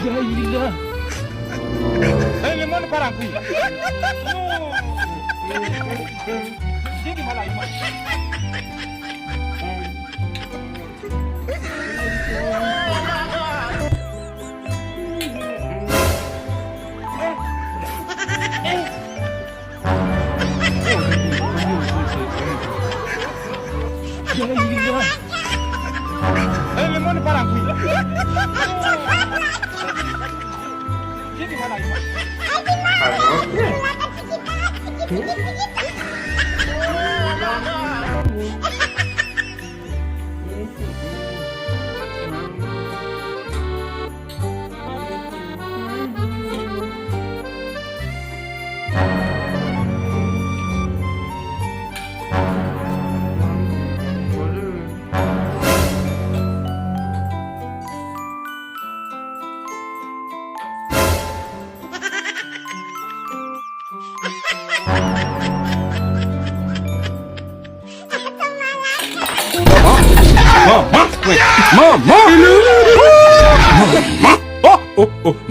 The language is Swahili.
Ya ilah. Lemon parang kuy. Jadi malah iman. Ya ilah. Lemon parang kuy. Jadi malah iman. Mama! Wait! Mama! Mama! Oh! Oh! Oh!